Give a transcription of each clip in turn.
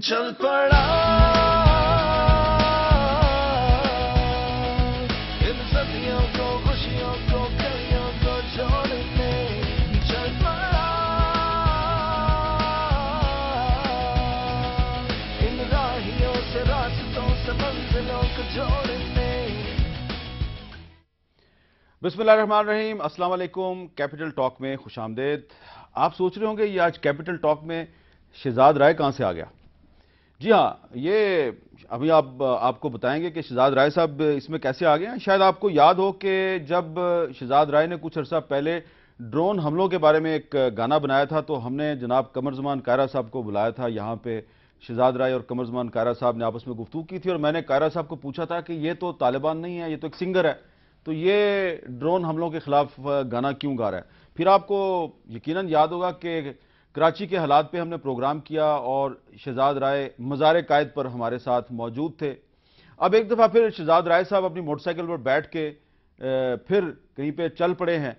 चल पड़ा इन सदियों को खुशियों को कलियों को छोड़ने चल पड़ा इन राहियों से रास्तों से मंजिलों को जोड़ने। बिस्मिल्लाहिर्रहमानिर्रहीम, अस्सलाम वालेकुम। कैपिटल टॉक में खुशामदीद। आप सोच रहे होंगे ये आज कैपिटल टॉक में शहजाद राय कहां से आ गया। जी हाँ, ये अभी आपको बताएंगे कि शहजाद राय साहब इसमें कैसे आ गए हैं। शायद आपको याद हो कि जब शहजाद राय ने कुछ अर्सा पहले ड्रोन हमलों के बारे में एक गाना बनाया था तो हमने जनाब कमर ज़मान कायरा साहब को बुलाया था। यहाँ पे शहजाद राय और कमर ज़मान कायरा साहब ने आपस में गुफ्तगू की थी और मैंने कायरा साहब को पूछा था कि ये तो तालिबान नहीं है, ये तो एक सिंगर है, तो ये ड्रोन हमलों के खिलाफ गाना क्यों गा रहा है। फिर आपको यकीनन याद होगा कि कराची के हालात पे हमने प्रोग्राम किया और शहजाद राय मज़ार कायद पर हमारे साथ मौजूद थे। अब एक दफ़ा फिर शहजाद राय साहब अपनी मोटरसाइकिल पर बैठ के फिर कहीं पे चल पड़े हैं।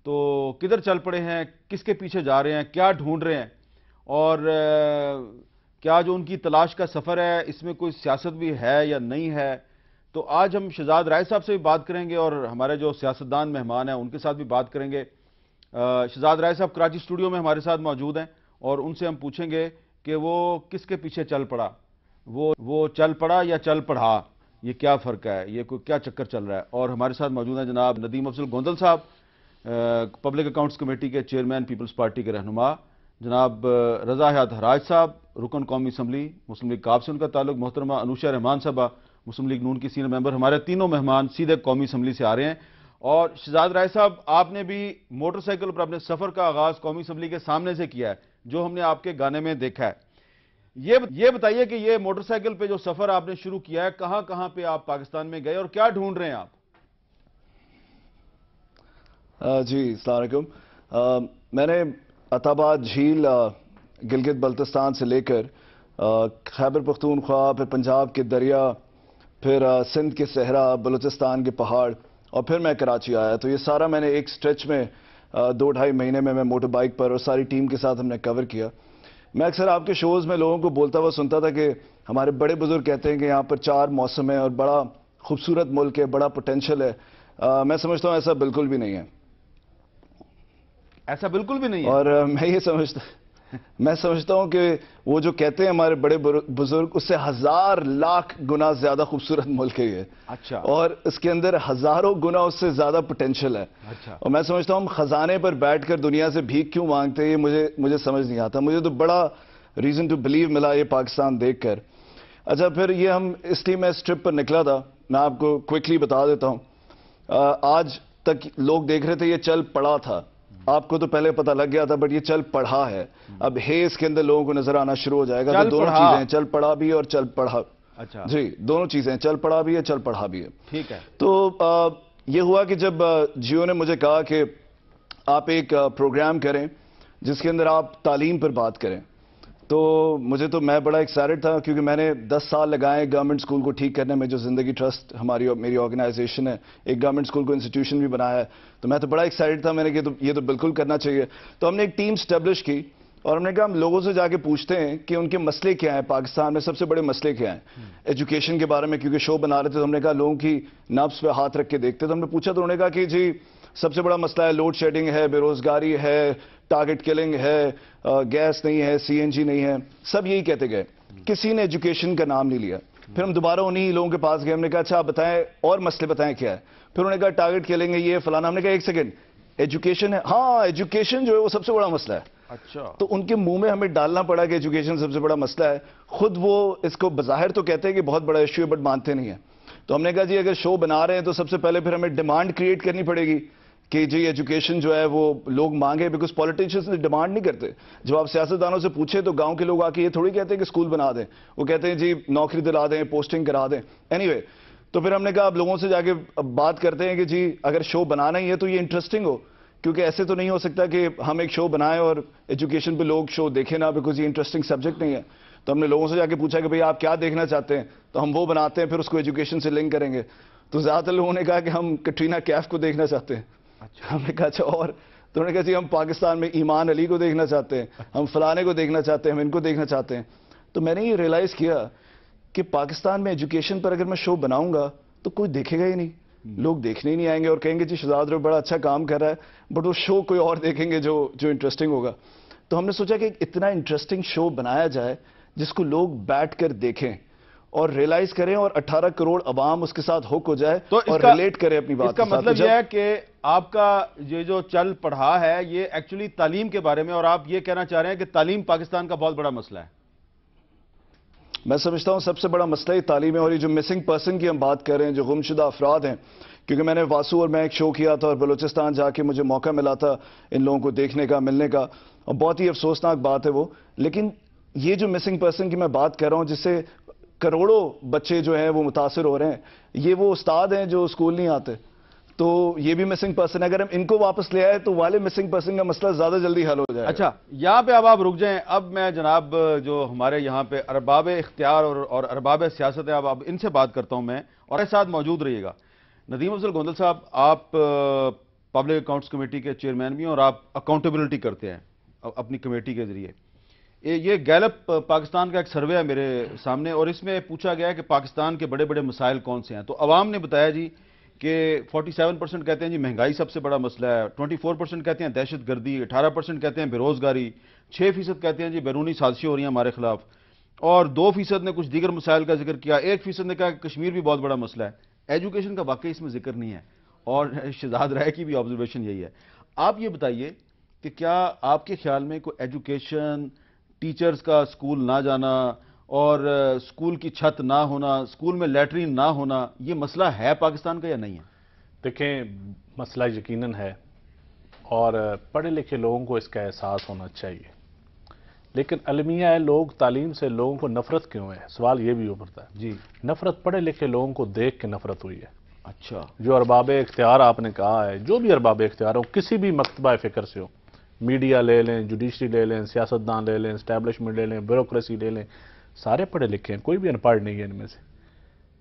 तो किधर चल पड़े हैं, किसके पीछे जा रहे हैं, क्या ढूंढ रहे हैं और क्या जो उनकी तलाश का सफ़र है इसमें कोई सियासत भी है या नहीं है। तो आज हम शहजाद राय साहब से भी बात करेंगे और हमारे जो सियासतदान मेहमान हैं उनके साथ भी बात करेंगे। शहजाद राय साहब कराची स्टूडियो में हमारे साथ मौजूद हैं और उनसे हम पूछेंगे कि वो किसके पीछे चल पड़ा, वो चल पड़ा या चल पढ़ा, ये क्या फ़र्क है, ये कोई क्या चक्कर चल रहा है। और हमारे साथ मौजूद हैं जनाब नदीम अफजल गोंदल साहब, पब्लिक अकाउंट्स कमेटी के चेयरमैन, पीपल्स पार्टी के रहनुमा, जनाब रज़ा हयात हराज साहब, रुकन कौमी असम्बली मुस्लिम लीग काब से उनका ताल्लुक, मोहतरमा अनुशा रहमान साहबा मुस्लिम लीग नून की सीनियर मेंबर। हमारे तीनों मेहमान सीधे कौमी असम्बली से आ रहे हैं। और शहजाद राय साहब, आपने भी मोटरसाइकिल पर अपने सफर का आगाज कौमी असम्बली के सामने से किया है, जो हमने आपके गाने में देखा है। ये बताइए कि ये मोटरसाइकिल पे जो सफर आपने शुरू किया है, कहां कहां पे आप पाकिस्तान में गए और क्या ढूंढ रहे हैं आप। जी अस्सलाम वालेकुम। मैंने अताबाद झील गिलगित बल्तिस्तान से लेकर खैबर पख्तूनख्वा, फिर पंजाब के दरिया, फिर सिंध के सहरा, बलूचिस्तान के पहाड़ और फिर मैं कराची आया। तो ये सारा मैंने एक स्ट्रेच में 2-2.5 महीने में मैं मोटर बाइक पर और सारी टीम के साथ हमने कवर किया। मैं अक्सर आपके शोज़ में लोगों को बोलता हुआ सुनता था कि हमारे बड़े बुजुर्ग कहते हैं कि यहाँ पर 4 मौसम है और बड़ा खूबसूरत मुल्क है, बड़ा पोटेंशियल है। मैं समझता हूँ ऐसा बिल्कुल भी नहीं है। ऐसा बिल्कुल भी नहीं है। और मैं समझता हूं कि वो जो कहते हैं हमारे बड़े बुजुर्ग, उससे 1000 लाख गुना ज्यादा खूबसूरत मुल्क है ये। अच्छा। और इसके अंदर हजारों गुना उससे ज्यादा पोटेंशियल है। अच्छा। और मैं समझता हूं हम खजाने पर बैठकर दुनिया से भीख क्यों मांगते हैं, ये मुझे समझ नहीं आता। मुझे तो बड़ा रीजन टू बिलीव मिला ये पाकिस्तान देखकर। अच्छा, फिर ये हम इसलिए मैं इस ट्रिप पर निकला था, मैं आपको क्विकली बता देता हूं। आज तक लोग देख रहे थे ये चल पड़ा था, आपको तो पहले पता लग गया था, बट ये चल पढ़ा है। अब हे इसके अंदर लोगों को नजर आना शुरू हो जाएगा। तो दोनों चीजें हैं, चल पढ़ा भी है और चल पढ़ा। अच्छा जी, दोनों चीजें, चल पढ़ा भी है, चल पढ़ा भी है। ठीक है। तो ये हुआ कि जब जियो ने मुझे कहा कि आप एक प्रोग्राम करें जिसके अंदर आप तालीम पर बात करें, तो मैं बड़ा एक्साइटेड था क्योंकि मैंने 10 साल लगाए गवर्नमेंट स्कूल को ठीक करने में। जो जिंदगी ट्रस्ट मेरी ऑर्गेनाइजेशन है, एक गवर्नमेंट स्कूल को इंस्टीट्यूशन भी बनाया है, तो मैं तो बड़ा एक्साइटेड था। मैंने कहा ये तो बिल्कुल करना चाहिए। तो हमने एक टीम स्टैब्लिश की और हमने कहा हम लोगों से जाके पूछते हैं कि उनके मसले क्या हैं, पाकिस्तान में सबसे बड़े मसले क्या हैं एजुकेशन के बारे में। क्योंकि शो बना रहे थे तो हमने कहा लोगों की नब्ज पे हाथ रख के देखते। तो हमने पूछा तो उन्होंने कहा कि जी सबसे बड़ा मसला है लोड शेडिंग है, बेरोजगारी है, टारगेट किलिंग है, गैस नहीं है, सीएनजी नहीं है, सब यही कहते गए। किसी ने एजुकेशन का नाम नहीं लिया। फिर हम दोबारा उन्हीं लोगों के पास गए, हमने कहा अच्छा आप बताएं और मसले बताएं क्या है। फिर उन्होंने कहा टारगेट किलिंग है, ये फलाना। हमने कहा एक सेकंड, एजुकेशन है? हाँ, एजुकेशन जो है वो सबसे बड़ा मसला है। अच्छा। तो उनके मुंह में हमें डालना पड़ा कि एजुकेशन सबसे बड़ा मसला है। खुद वो इसको बज़ाहिर तो कहते हैं कि बहुत बड़ा इश्यू है, बट मानते नहीं है। तो हमने कहा जी अगर शो बना रहे हैं तो सबसे पहले फिर हमें डिमांड क्रिएट करनी पड़ेगी कि जी एजुकेशन जो है वो लोग मांगे, बिकॉज पॉलिटिशियंस ने डिमांड नहीं करते। जब आप सियासतदानों से पूछे तो गांव के लोग आके ये थोड़ी कहते हैं कि स्कूल बना दें, वो कहते हैं जी नौकरी दिला दें, पोस्टिंग करा दें। एनीवे, तो फिर हमने कहा आप लोगों से जाके बात करते हैं कि जी अगर शो बनाना ही है तो ये इंटरेस्टिंग हो, क्योंकि ऐसे तो नहीं हो सकता कि हम एक शो बनाएं और एजुकेशन पे लोग शो देखें ना, बिकॉज ये इंटरेस्टिंग सब्जेक्ट नहीं है। तो हमने लोगों से जाके पूछा कि भाई आप क्या देखना चाहते हैं, तो हम वो बनाते हैं, फिर उसको एजुकेशन से लिंक करेंगे। तो ज्यादातर लोगों ने कहा कि हम कटरीना कैफ को देखना चाहते हैं। अच्छा, हमने कहा अच्छा और? तो उन्होंने कहा जी हम पाकिस्तान में ईमान अली को देखना चाहते हैं, हम फलाने को देखना चाहते हैं, हम इनको देखना चाहते हैं। تو میں نے یہ ریئلائز کیا کہ پاکستان میں ایجوکیشن پر اگر میں شو بناؤں گا تو کوئی دیکھے گا ہی نہیں, لوگ دیکھنے ہی نہیں آئیں گے اور کہیں گے جی شہزاد رائے بڑا اچھا کام کر رہا ہے, بٹ وہ شو کوئی اور دیکھیں گے جو انٹرسٹنگ ہوگا. تو ہم نے سوچا کہ اتنا انٹرسٹنگ شو بنایا جائے جس کو لوگ بیٹھ کر دیکھیں اور ریئلائز کریں اور 18 کروڑ عوام اس کے ساتھ ہوک ہو جائے اور ریلیٹ کرے اپنی بات کے ساتھ. اس کا مطلب یہ ہے کہ آپ کا یہ جو چل پڑھا ہے یہ ایکچولی تعلیم کے بارے میں, اور آپ یہ کہنا چاہ رہے ہیں کہ تعلیم پاکستان کا بہت بڑا مسئلہ ہے. میں سمجھتا ہوں سب سے بڑا مسئلہ ہی تعلیم ہے. اور یہ جو مسنگ پرسن کی ہم بات کر رہے ہیں, جو گمشدہ افراد ہیں, کیونکہ میں نے واسو اور میں ایک شو کیا تھا اور بلوچستان جا کے مجھے موقع ملا تھا ان لوگوں کو دیکھنے کا, ملنے کا, اور بہت ہی افسوسناک بات ہے وہ. لیکن یہ جو مسنگ پرسن کی میں بات کر رہا ہوں جس سے کروڑوں بچے جو ہیں وہ متاثر ہو رہے ہیں, یہ وہ استاد ہیں جو اسکول نہیں آتے. تو یہ بھی مسنگ پرسن ہے. اگر ہم ان کو واپس لے آئے تو والے مسنگ پرسن کا مسئلہ زیادہ جلدی حل ہو جائے گا. اچھا, یہاں پہ اب آپ رک جائیں. اب میں جناب جو ہمارے یہاں پہ ارباب اختیار اور ارباب سیاست ہے, اب ان سے بات کرتا ہوں میں, اور ایسے ساتھ موجود رہیے گا. ندیم افضل گوندل صاحب, آپ پبلک اکاؤنٹس کمیٹی کے چیئرمین بھی ہیں اور آپ اکاؤنٹیبلٹی کرتے ہیں اپنی کمیٹی کے ذریعے. یہ گیلپ پاکستان کا ایک سروے ہے میرے سامنے, اور اس میں پوچھا گیا ہے کہ پاکستان کے بڑے بڑے مسائل کون سے ہیں. تو عوام نے بتایا جی کہ 47% کہتے ہیں جی مہنگائی سب سے بڑا مسئلہ ہے, 24% کہتے ہیں دہشت گردی, 18% کہتے ہیں بے روزگاری, 6% کہتے ہیں جی بیرونی سازشیں ہو رہی ہیں ہمارے خلاف, اور 2% نے کچھ دیگر مسائل کا ذکر کیا, 1% نے کہا کہ کشمیر بھی بہت بڑا مسئلہ ہے. ایجوکیشن کا واقعی اس میں ذکر نہیں ہے, اور شہزاد رائے کی بھی آبزرویشن یہی ہے. آپ یہ بتائیے کہ کیا آپ کے خیال میں کوئی ایجوکیشن, ٹیچرز کا اسکول نہ جانا اور اسکول کی چھت نہ ہونا, اسکول میں لیٹرین نہ ہونا, یہ مسئلہ ہے پاکستان کا یا نہیں ہے؟ دیکھیں, مسئلہ یقیناً ہے اور پڑھے لکھے لوگوں کو اس کا احساس ہونا چاہیے. لیکن المیہ ہے, لوگ تعلیم سے لوگوں کو نفرت کیوں ہے, سوال یہ بھی ابھرتا ہے. جی, نفرت پڑھے لکھے لوگوں کو دیکھ کے نفرت ہوئی ہے. اچھا, جو ارباب اختیار آپ نے کہا ہے, جو بھی ارباب اختیار ہو, کسی بھی مکتبہ فکر سے ہو, میڈیا لے لیں, جوڈیشری لے لیں, سیاستدان لے لیں, اسٹیبلشمنٹ لے لیں, بیوروکریسی لے لیں, سارے پڑھے لکھے ہیں, کوئی بھی ان پڑھ نہیں ہے ان میں سے.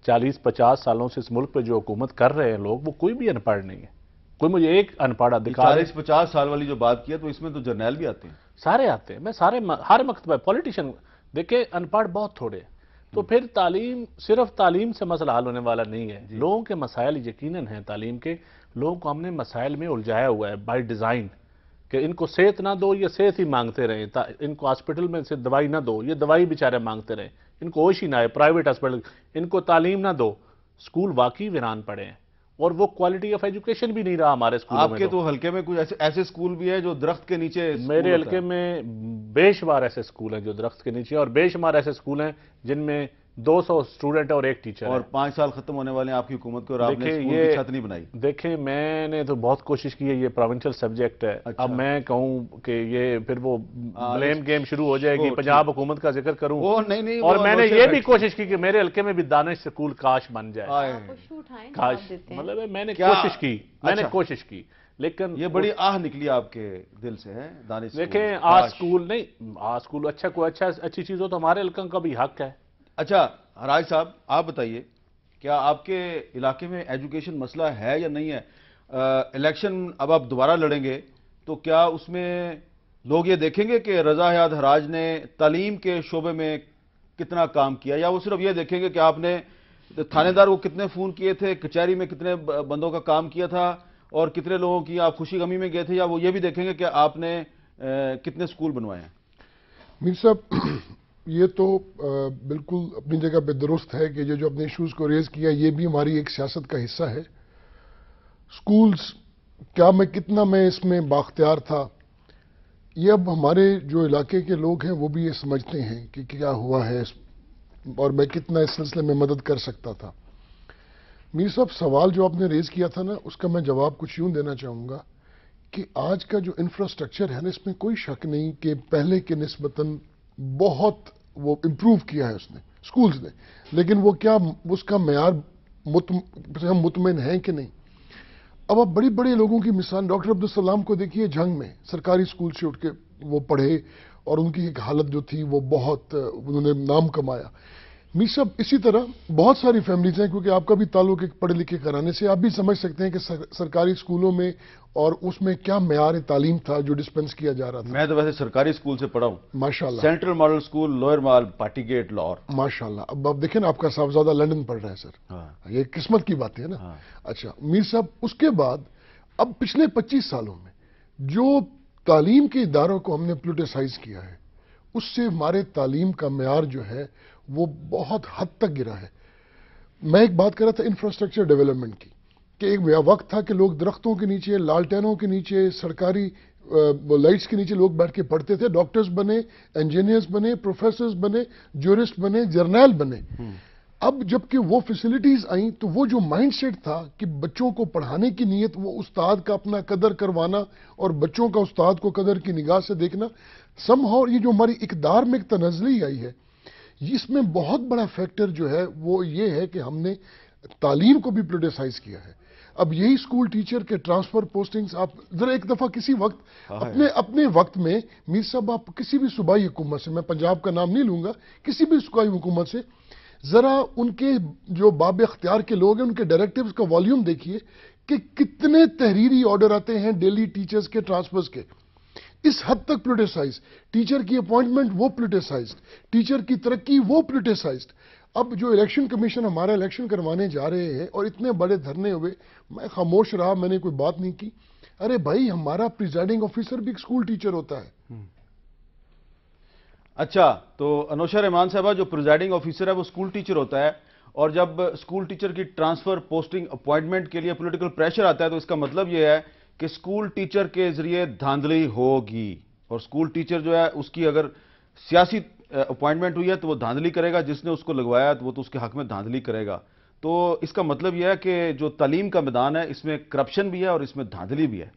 40-50 سالوں سے اس ملک پہ جو حکومت کر رہے ہیں لوگ, وہ کوئی بھی ان پڑھ نہیں ہے. کوئی مجھے ایک ان پڑھا دکھا دے. 40-50 سال والی جو بات کی ہے تو اس میں تو جرنیل بھی آتے ہیں. سارے آتے ہیں, میں سارے ہر مکتبہ پولیٹیشین دیکھیں, ان پڑھ بہت تھوڑے ہیں. تو پھر تعلیم, صرف تعلیم سے مسئلہ حل ہونے والا نہیں ہے. لوگوں کے مسائل یقیناً ہیں تعلیم کے. لوگوں کو ہم نے مسائل میں الجھایا ہوا ہے بائی ڈیزائن, کہ ان کو صحت نہ دو, یہ صحت ہی مانگتے رہیں, ان کو ہاسپٹل میں سے دوائی نہ دو, یہ دوائی بیچارے مانگتے رہیں, ان کو ہوش ہی نہ آئے, پرائیویٹ ہاسپٹل, ان کو تعلیم نہ دو. اسکول واقعی ویران پڑے ہیں, اور وہ کوالٹی آف ایجوکیشن بھی نہیں رہا ہمارے اسکولوں میں. آپ کے تو حلقے میں کچھ ایسے اسکول بھی ہیں جو درخت کے نیچے, میرے حلقے میں بے شمار ایسے اسکول ہیں جو درخت کے نیچے, اور بے شمار ایسے اسکول ہیں جن میں 200 اسٹوڈنٹ اور ایک ٹیچر, اور 5 سال ختم ہونے والے ہیں آپ کی حکومت کو, اور آپ نے اسکول کی چھت نہیں بنائی. دیکھیں, میں نے تو بہت کوشش کی ہے, یہ پروونشل سبجیکٹ ہے. اب میں کہوں کہ یہ پھر وہ بلیم گیم شروع ہو جائے گی, پنجاب حکومت کا ذکر کروں, اور میں نے یہ بھی کوشش کی کہ میرے حلقے میں بھی دانش اسکول کاش بن جائے. کاش, مطلب میں نے کوشش کی, لیکن یہ بڑی آہ نکلی آپ کے دل سے ہے دانش. دیکھیں, آج اسکول نہیں, آج اسکول اچھا, کوئی اچھی چیز ہو تو ہمارے حلقے کا بھی حق ہے. اچھا حراج صاحب, آپ بتائیے, کیا آپ کے علاقے میں ایجوکیشن مسئلہ ہے یا نہیں ہے؟ الیکشن اب آپ دوبارہ لڑیں گے تو کیا اس میں لوگ یہ دیکھیں گے کہ رضا حیات حراج نے تعلیم کے شعبے میں کتنا کام کیا, یا وہ صرف یہ دیکھیں گے کہ آپ نے تھانے دار کو کتنے فون کیے تھے, کچہری میں کتنے بندوں کا کام کیا تھا, اور کتنے لوگوں کی آپ خوشی غمی میں گئے تھے, یا وہ یہ بھی دیکھیں گے کہ آپ نے کتنے اسکول بنوائے ہیں؟ میر صاحب, یہ تو بالکل اپنی جگہ پہ درست ہے کہ جو اپنے ایشوز کو ریز کیا, یہ بھی ہماری ایک سیاست کا حصہ ہے. سکولز کیا میں اس میں بااختیار تھا, یہ اب ہمارے جو علاقے کے لوگ ہیں وہ بھی یہ سمجھتے ہیں کہ کیا ہوا ہے اور میں کتنا اس سلسلے میں مدد کر سکتا تھا. میر صاحب, سوال جو آپ نے ریز کیا تھا نا, اس کا میں جواب کچھ یوں دینا چاہوں گا کہ آج کا جو انفراسٹرکچر ہے نا, اس میں کوئی شک نہیں کہ پہلے کے نسبتاً بہت وہ امپروو کیا ہے اس نے, سکولز نے, لیکن وہ کیا اس کا معیار ہم مطمئن ہیں کہ نہیں. اب آپ بڑی بڑے لوگوں کی مثال ڈاکٹر عبدالسلام کو دیکھیے, جھنگ میں سرکاری سکول سے اٹھ کے وہ پڑھے اور ان کی ایک حالت جو تھی وہ بہت, انہوں نے نام کمایا. मीर साहब, इसी तरह बहुत सारी फैमिलीज हैं, क्योंकि आपका भी ताल्लुक एक पढ़े लिखे घराने से, आप भी समझ सकते हैं कि सरकारी स्कूलों में और उसमें क्या मेयार तालीम था जो डिस्पेंस किया जा रहा था। मैं तो वैसे सरकारी स्कूल से पढ़ा हूँ, माशाल्लाह, सेंट्रल मॉडल स्कूल, लोअर माल, पार्टीगेट, लाहौर। माशाल्लाह। अब आप देखें ना, आपका साहबजादा लंदन पढ़ रहा है सर। हाँ। ये किस्मत की बात है ना। हाँ। अच्छा मीर साहब, उसके बाद अब पिछले 25 सालों में जो तालीम के इदारों को हमने पोलिटिसाइज किया है, उससे हमारे तालीम का मेयार जो है वो बहुत हद तक गिरा है। मैं एक बात कर रहा था इंफ्रास्ट्रक्चर डेवलपमेंट की, कि एक वक्त था कि लोग दरख्तों के नीचे, लालटेनों के नीचे, सरकारी लाइट्स के नीचे लोग बैठ के पढ़ते थे, डॉक्टर्स बने, इंजीनियर्स बने, प्रोफेसर्स बने, जूरिस्ट बने, जर्नैल बने। अब जबकि वो फैसिलिटीज आई तो वो जो माइंडसेट था कि बच्चों को पढ़ाने की नीयत, वो उस्ताद का अपना कदर करवाना और बच्चों का उस्ताद को कदर की निगाह से देखना, समहाउ ये जो हमारी इकदार में एक तनज़ली आई है, इसमें बहुत बड़ा फैक्टर जो है वो ये है कि हमने तालीम को भी पोलिटिसाइज किया है। अब यही स्कूल टीचर के ट्रांसफर पोस्टिंग्स, आप जरा एक दफा किसी वक्त अपने वक्त में मीर साहब, आप किसी भी सूबाई हुकूमत से, मैं पंजाब का नाम नहीं लूंगा, किसी भी सूबाई हुकूमत से जरा उनके जो बाब अख्तियार के लोग हैं उनके डायरेक्टिव्स का वॉल्यूम देखिए कि कितने तहरीरी ऑर्डर आते हैं डेली टीचर्स के ट्रांसफर्स के। इस हद तक पोलिटिसाइज, टीचर की अपॉइंटमेंट वो पोलिटिसाइज्ड, टीचर की तरक्की वो पोलिटिसाइज्ड। अब जो इलेक्शन कमीशन हमारा इलेक्शन करवाने जा रहे हैं और इतने बड़े धरने हुए, मैं खामोश रहा, मैंने कोई बात नहीं की। अरे भाई, हमारा प्रिजाइडिंग ऑफिसर भी एक स्कूल टीचर होता है। अच्छा, तो अनोशा रहमान साहबा, जो प्रिजाइडिंग ऑफिसर है वो स्कूल टीचर होता है, और जब स्कूल टीचर की ट्रांसफर, पोस्टिंग, अपॉइंटमेंट के लिए पॉलिटिकल प्रेशर आता है तो इसका मतलब ये है कि स्कूल टीचर के जरिए धांधली होगी, और स्कूल टीचर जो है उसकी अगर सियासी अपॉइंटमेंट हुई है तो वो धांधली करेगा, जिसने उसको लगवाया तो वो तो उसके हक में धांधली करेगा। तो इसका मतलब यह है कि जो तालीम का मैदान है इसमें करप्शन भी है और इसमें धांधली भी है।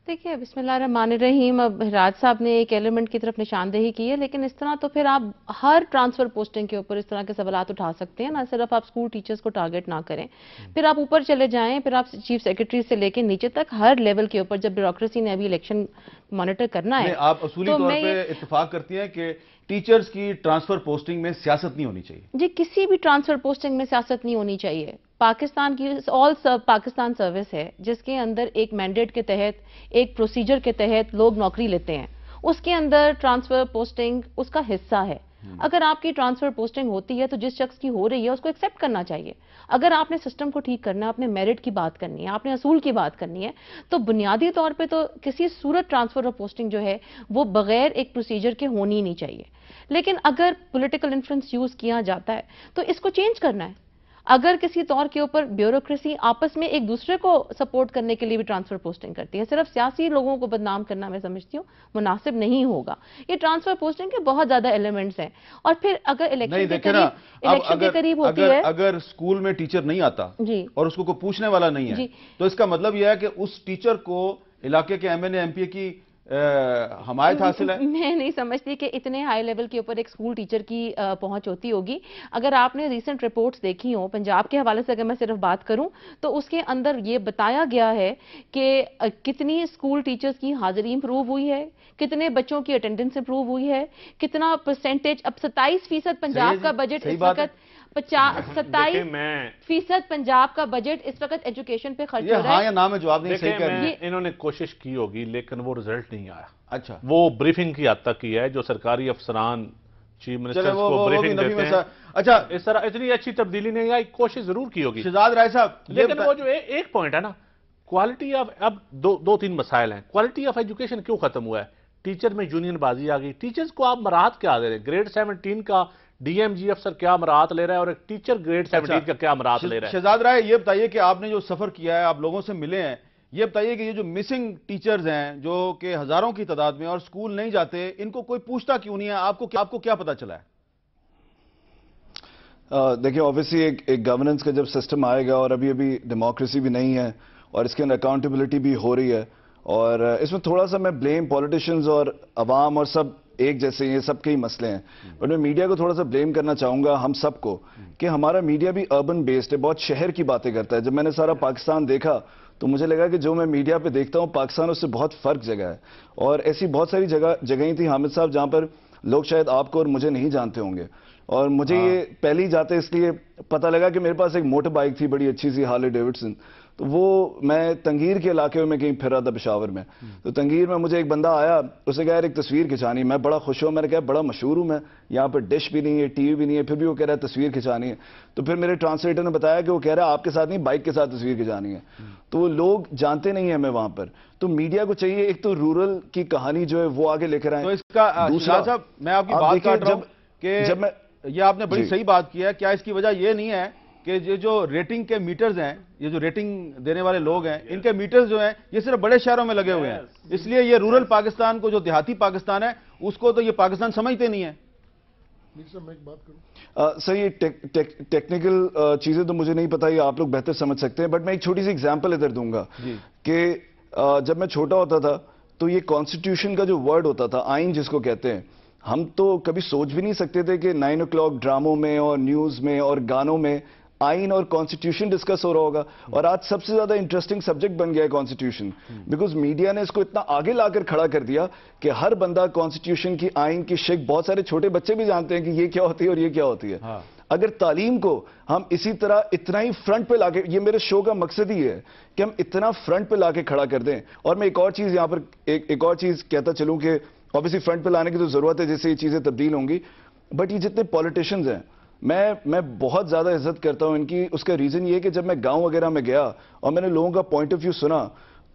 देखिए, बिस्मिल्लाहिर्रहमानिर्रहीम, अब राज साहब ने एक एलिमेंट की तरफ निशानदेही की है, लेकिन इस तरह तो फिर आप हर ट्रांसफर पोस्टिंग के ऊपर इस तरह के सवालात उठा सकते हैं ना, सिर्फ आप स्कूल टीचर्स को टारगेट ना करें। फिर आप ऊपर चले जाएं, फिर आप चीफ सेक्रेटरी से लेकर नीचे तक हर लेवल के ऊपर, जब ब्यूरोक्रेसी ने अभी इलेक्शन मॉनिटर करना है, आप असूली तौर पे इत्तेफाक करती हैं कि टीचर्स की ट्रांसफर पोस्टिंग में सियासत नहीं होनी चाहिए? जी, किसी भी ट्रांसफर पोस्टिंग में सियासत नहीं होनी चाहिए। पाकिस्तान की ऑल पाकिस्तान सर्विस है, जिसके अंदर एक मैंडेट के तहत, एक प्रोसीजर के तहत लोग नौकरी लेते हैं, उसके अंदर ट्रांसफर पोस्टिंग उसका हिस्सा है। अगर आपकी ट्रांसफर पोस्टिंग होती है तो जिस शख्स की हो रही है उसको एक्सेप्ट करना चाहिए। अगर आपने सिस्टम को ठीक करना है, आपने मेरिट की बात करनी है, आपने असूल की बात करनी है, तो बुनियादी तौर पे तो किसी सूरत ट्रांसफर ऑफ पोस्टिंग जो है वो बगैर एक प्रोसीजर के होनी ही नहीं चाहिए। लेकिन अगर पॉलिटिकल इन्फ्लुएंस यूज किया जाता है तो इसको चेंज करना है। अगर किसी तौर के ऊपर ब्यूरोक्रेसी आपस में एक दूसरे को सपोर्ट करने के लिए भी ट्रांसफर पोस्टिंग करती है, सिर्फ सियासी लोगों को बदनाम करना मैं समझती हूँ मुनासिब नहीं होगा। ये ट्रांसफर पोस्टिंग के बहुत ज्यादा एलिमेंट्स हैं। और फिर अगर इलेक्शन के करीब होती है, अगर स्कूल में टीचर नहीं आता जी और उसको कोई पूछने वाला नहीं है, तो इसका मतलब यह है कि उस टीचर को इलाके के एमएनए एमपी की हमायत हासिल है। मैं नहीं समझती कि इतने हाई लेवल के ऊपर एक स्कूल टीचर की पहुंच होती होगी। अगर आपने रीसेंट रिपोर्ट्स देखी हो, पंजाब के हवाले से अगर मैं सिर्फ बात करूं, तो उसके अंदर ये बताया गया है कि कितनी स्कूल टीचर्स की हाजिरी इंप्रूव हुई है, कितने बच्चों की अटेंडेंस इंप्रूव हुई है, कितना परसेंटेज। अब 27% पंजाब का बजट इस वक्त 27% पंजाब का बजट इस वक्त एजुकेशन पे खर्च हो रहा है। हाँ या ना में जवाब नहीं, सही कह रही है। इन्होंने कोशिश की होगी लेकिन वो रिजल्ट नहीं आया। अच्छा, वो ब्रीफिंग की हद तक की है जो सरकारी अफसरान चीफ मिनिस्टर को ब्रीफिंग देते हैं। अच्छा, इस तरह इतनी अच्छी तब्दीली नहीं आई, कोशिश जरूर की होगी शहजाद राय साहब। लेकिन वो जो एक पॉइंट है ना, क्वालिटी ऑफ, अब दो तीन मसाइल हैं। क्वालिटी ऑफ एजुकेशन क्यों खत्म हुआ है? टीचर में यूनियन बाजी आ गई। टीचर्स को आप मराहत क्या दे रहे हैं? ग्रेड 17 का डीएमजी अफसर क्या मराहत ले रहा है और एक टीचर ग्रेड 17 का क्या मराहत ले रहा है? शहजाद राय, ये बताइए कि आपने जो सफर किया है, आप लोगों से मिले हैं, ये बताइए कि ये जो मिसिंग टीचर्स हैं जो कि हजारों की तादाद में और स्कूल नहीं जाते, इनको कोई पूछता क्यों नहीं है? आपको क्या पता चला है? देखिए, ऑब्वियसली एक गवर्नेंस का जब सिस्टम आएगा, और अभी डेमोक्रेसी भी नहीं है और इसके अंदर अकाउंटेबिलिटी भी हो रही है, और इसमें थोड़ा सा मैं ब्लेम पॉलिटिशियंस और अवाम और सब एक जैसे, ये सबके ही मसले हैं, बट मैं मीडिया को थोड़ा सा ब्लेम करना चाहूंगा, हम सबको, कि हमारा मीडिया भी अर्बन बेस्ड है, बहुत शहर की बातें करता है। जब मैंने सारा पाकिस्तान देखा तो मुझे लगा कि जो मैं मीडिया पे देखता हूं पाकिस्तान, उससे बहुत फर्क जगह है। और ऐसी बहुत सारी जगहें थी हामिद साहब जहां पर लोग शायद आपको और मुझे नहीं जानते होंगे, اور مجھے یہ پہلے ہی جاتے اس لیے پتہ لگا کہ میرے پاس ایک موٹر بائک تھی بڑی اچھی سی ہارلے ڈیوڈسن. تو وہ میں تنگیر کے علاقے میں کہیں پھر رہا تھا پشاور میں. تو تنگیر میں مجھے ایک بندہ آیا, اس نے کہا یار ایک تصویر کھنچانی. میں بڑا خوش ہوں, میں نے کہا بڑا مشہور ہوں میں, یہاں پہ ڈش بھی نہیں ہے, ٹی وی بھی نہیں ہے, پھر بھی وہ کہہ رہا ہے تصویر کھنچانی ہے. تو پھر میرے ٹرانسلیٹر نے بتایا کہ وہ کہہ رہا ہے آپ کے ساتھ نہیں, بائک کے ساتھ تصویر کھنچانی ہے. تو وہ لوگ جانتے نہیں ہیں ہمیں وہاں پر. تو میڈیا کو چاہیے ایک تو رورل کی کہانی جو ہے وہ آگے لے کر آئیں. تو اس کا شہزاد صاحب میں آپ کی بات کاٹ رہا ہوں کہ جب میں یہ آپ نے بڑی صحیح بات کی ہے. کیا اس کی وجہ یہ نہیں ہے کہ یہ جو ریٹنگ کے میٹرز ہیں, یہ جو ریٹنگ دینے والے لوگ ہیں, ان کے میٹرز جو ہیں یہ صرف بڑے شہروں میں لگے ہوئے ہیں, اس لیے یہ رورل پاکستان کو, جو دیہاتی پاکستان ہے, اس کو تو یہ پاکستان سمجھتے نہیں ہیں. میں ایک بات کروں سر, یہ ٹیکنیکل چیزیں تو مجھے نہیں پتا, یہ آپ لوگ بہتر سمجھ سکتے ہیں. بٹ میں ایک چھوٹی سی ایگزامپل ادھر دوں گا کہ جب میں چھوٹا ہوتا تھا تو یہ کانسٹیٹیوشن کا جو ورڈ ہوتا تھا, آئین جس کو کہتے ہیں, ہم تو کبھی سوچ بھی نہیں سکتے تھے کہ 9 o'clock ڈراموں میں اور نیوز میں اور گانوں میں آئین اور کانسٹیٹیوشن ڈسکس ہو رہا ہوگا. اور آج سب سے زیادہ انٹرسٹنگ سبجیکٹ بن گیا ہے کانسٹیٹیوشن, بیکاز میڈیا نے اس کو اتنا آگے لا کر کھڑا کر دیا کہ ہر بندہ کانسٹیٹیوشن کی, آئین کی شک, بہت سارے چھوٹے بچے بھی جانتے ہیں کہ یہ کیا ہوتی ہے اور یہ کیا ہوتی ہے. اگر تعلیم کو ہم اسی طرح اتنا ہی فرنٹ پہ لا کے, یہ میرے شو کا مقصد ہی ہے کہ ہم اتنا فرنٹ پہ لا کے کھڑا کر دیں. اور میں ایک اور چیز یہاں پر ایک اور چیز کہتا چلوں کہ obviously فرنٹ پہ لانے کی تو ضرورت ہے جس سے یہ چیزیں تبدیل ہوں گی, بٹ یہ جتنے پولیٹیشینز ہیں میں بہت زیادہ عزت کرتا ہوں ان کی. اس کا ریزن یہ ہے کہ جب میں گاؤں وغیرہ میں گیا اور میں نے لوگوں کا پوائنٹ آف ویو سنا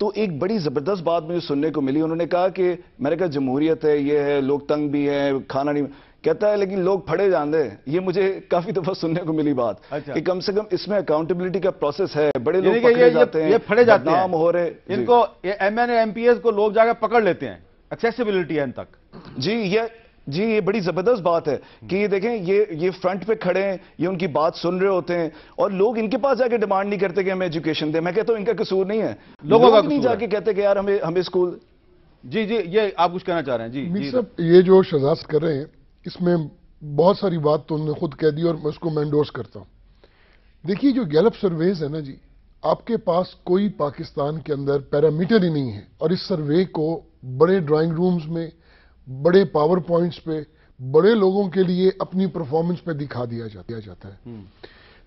تو ایک بڑی زبردست بات مجھے سننے کو ملی. انہوں نے کہا کہ, میں نے کہا جمہوریت ہے, یہ ہے, لوگ تنگ بھی ہیں, کھانا نہیں, کہتا ہے لیکن لوگ پھڑے جاندے. یہ مجھے کافی دفعہ سننے کو ملی بات کہ کم سے کم اس میں اکاؤنٹیبلٹی کا پروسیس ہے. بڑے لوگ پکڑے جاتے ہیں, یہ پھڑے جاتے ہیں, نام ہو رہے, ان کو M N A M P S کو لوگ جا کے پکڑ لیتے ہیں, ایکسیسیبلٹی ہے ان تک. جی یہ بڑی زبردست بات ہے کہ یہ دیکھیں یہ فرنٹ پہ کھڑے ہیں, یہ ان کی بات سن رہے ہوتے ہیں, اور لوگ ان کے پاس جا کے ڈیمانڈ نہیں کرتے کہ ہمیں ایجوکیشن دیں. میں کہتا ہوں ان کا قصور نہیں ہے, لوگوں کا نہیں جا کے کہتے کہ یار ہمیں اسکول. جی یہ آپ کچھ کہنا چاہ رہے ہیں. جی صاحب, یہ جو شہزاد کر رہے ہیں اس میں بہت ساری بات تو انہوں نے خود کہہ دی اور میں اس کو انڈورس کرتا ہوں. دیکھیے جو گیلپ سرویز ہے نا جی, آپ کے پاس کوئی پاکستان کے اندر پیرامیٹر ہی نہیں ہے, اور اس سروے کو بڑے ڈرائنگ رومز میں, بڑے پاور پوائنٹس پہ, بڑے لوگوں کے لیے اپنی پرفارمنس پہ دکھا دیا جاتا ہے.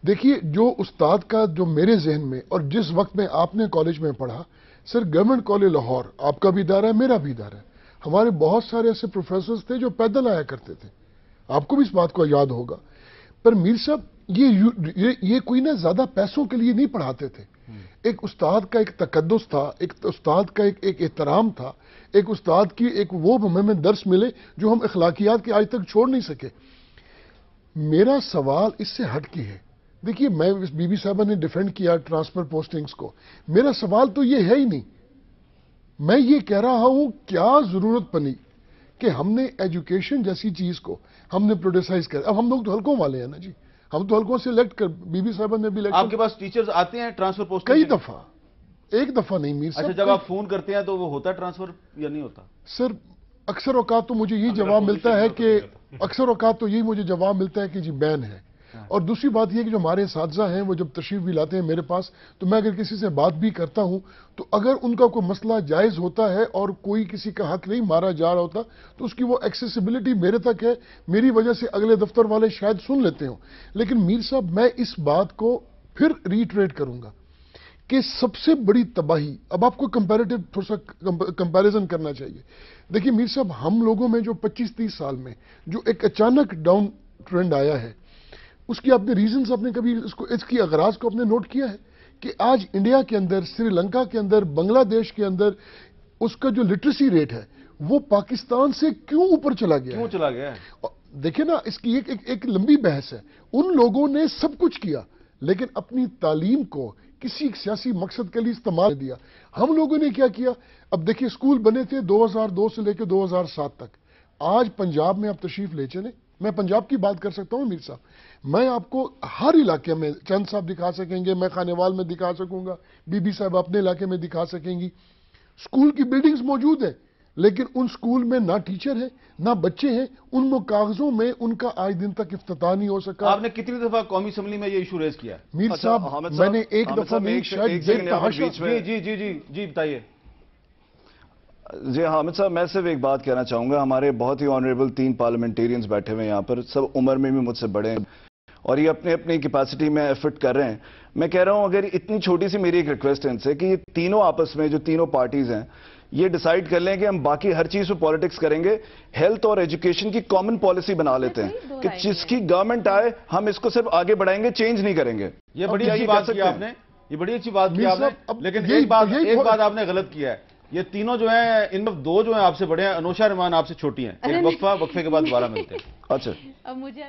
دیکھیے جو استاد کا جو میرے ذہن میں, اور جس وقت میں آپ نے کالج میں پڑھا, سر گورنمنٹ کالج لاہور آپ کا بھی ادارہ ہے, میرا بھی ادارہ ہے, ہمارے بہت سارے ایسے پروفیسرز تھے جو پیدل آیا کرتے تھے, آپ کو بھی اس بات کو یاد ہوگا. پر میر صاحب یہ کوئی نہ زیادہ پیسوں کے لیے نہیں پڑھاتے تھے. ایک استاد کا ایک تقدس تھا, ایک استاد کا ایک احترام تھا, ایک استاد کی ایک وہ ہمیں درس ملے جو ہم اخلاقیات کے آج تک چھوڑ نہیں سکے. میرا سوال اس سے ہٹ کے ہے. دیکھیے میں بی بی صاحبہ نے ڈیفینڈ کیا ٹرانسفر پوسٹنگز کو, میرا سوال تو یہ ہے ہی نہیں. میں یہ کہہ رہا ہوں کیا ضرورت بنی کہ ہم نے ایجوکیشن جیسی چیز کو ہم نے پروڈیوسائز کر. اب ہم لوگ تو حلقوں والے ہیں نا جی, ہم تو حلقوں سے الیکٹ کر, بی بی صاحبہ نے بھی الیکٹ. آپ کے پاس ٹیچرز آتے ہیں ٹرانسفر پوسٹ کئی دفعہ, ایک دفعہ نہیں میر صاحب. اچھا, جب آپ فون کرتے ہیں تو وہ ہوتا ہے ٹرانسفر یا نہیں ہوتا؟ سر اکثر اوقات تو مجھے یہی جواب ملتا ہے کہ مجھے جواب ملتا ہے کہ جی بین ہے. اور دوسری بات یہ کہ جو ہمارے اساتذہ ہیں وہ جب تشریف بھی لاتے ہیں میرے پاس, تو میں اگر کسی سے بات بھی کرتا ہوں تو اگر ان کا کوئی مسئلہ جائز ہوتا ہے اور کوئی کسی کا حق نہیں مارا جا رہا ہوتا تو اس کی وہ ایکسیسیبلٹی میرے تک ہے, میری وجہ سے اگلے دفتر والے شاید سن لیتے ہوں. لیکن میر صاحب میں اس بات کو پھر ریٹریٹ کروں گا کہ سب سے بڑی تباہی, اب آپ کو کمپیریٹیو تھوڑا سا کمپیریزن کرنا چاہیے. دیکھیے میر صاحب, ہم لوگوں میں جو 25-30 سال میں جو ایک اچانک ڈاؤن ٹرینڈ آیا ہے, اس کی آپ نے ریزنز, آپ نے کبھی اس کی اغراض کو آپ نے نوٹ کیا ہے کہ آج انڈیا کے اندر, سری لنکا کے اندر, بنگلہ دیش کے اندر اس کا جو لٹریسی ریٹ ہے وہ پاکستان سے کیوں اوپر چلا گیا ہے؟ دیکھیں نا, اس کی ایک لمبی بحث ہے. ان لوگوں نے سب کچھ کیا لیکن اپنی تعلیم کو کسی سیاسی مقصد کے لیے استعمال دیا. ہم لوگوں نے کیا کیا؟ اب دیکھیے اسکول بنے تھے 2002 سے لے کے 2007 تک. آج پنجاب میں آپ تشریف لے چلیں, میں پنجاب کی بات کر سکتا ہوں میر صاحب, میں آپ کو ہر علاقے میں چند صاحب دکھا سکیں گے, میں خانیوال میں دکھا سکوں گا, بی بی صاحب اپنے علاقے میں دکھا سکیں گی. اسکول کی بلڈنگز موجود ہیں لیکن ان اسکول میں نہ ٹیچر ہیں نہ بچے ہیں, ان کاغذوں میں ان کا آج دن تک افتتاح نہیں ہو سکا. آپ نے کتنی دفعہ قومی اسمبلی میں یہ ایشو ریز کیا؟ میر صاحب میں نے ایک دفعہ نہیں, شاید جی بتائیے. جی حامد صاحب، میں صرف ایک بات کہنا چاہوں گا. ہمارے بہت ہی آنریبل 3 پارلیمنٹیرینز بیٹھے ہوئے ہیں یہاں پر, سب عمر میں بھی مجھ سے بڑے ہیں اور یہ اپنے اپنی کیپیسٹی میں ایفرٹ کر رہے ہیں. میں کہہ رہا ہوں اگر اتنی چھوٹی سی میری ایک ریکویسٹ ہے ان سے کہ یہ تینوں آپس میں جو تینوں پارٹیز ہیں یہ ڈیسائیڈ کر لیں کہ ہم باقی ہر چیز پہ پالیٹکس کریں گے, ہیلتھ اور ایجوکیشن کی کامن پالیسی بنا لیتے ہیں کہ جس کی گورنمنٹ آئے ہم اس کو صرف آگے بڑھائیں گے, چینج نہیں کریں گے. یہ بڑی اچھی بات کی آپ نے, یہ بڑی اچھی بات کی آپ نے, لیکن ایک بات آپ نے غلط کیا ہے. یہ تینوں جو ہیں ان میں 2 جو ہیں آپ سے بڑے ہیں, انوشا رحمان آپ سے چھوٹی ہیں. ایک وقفے کے بعد دوبارہ ملتے ہیں. اچھا اب مجھے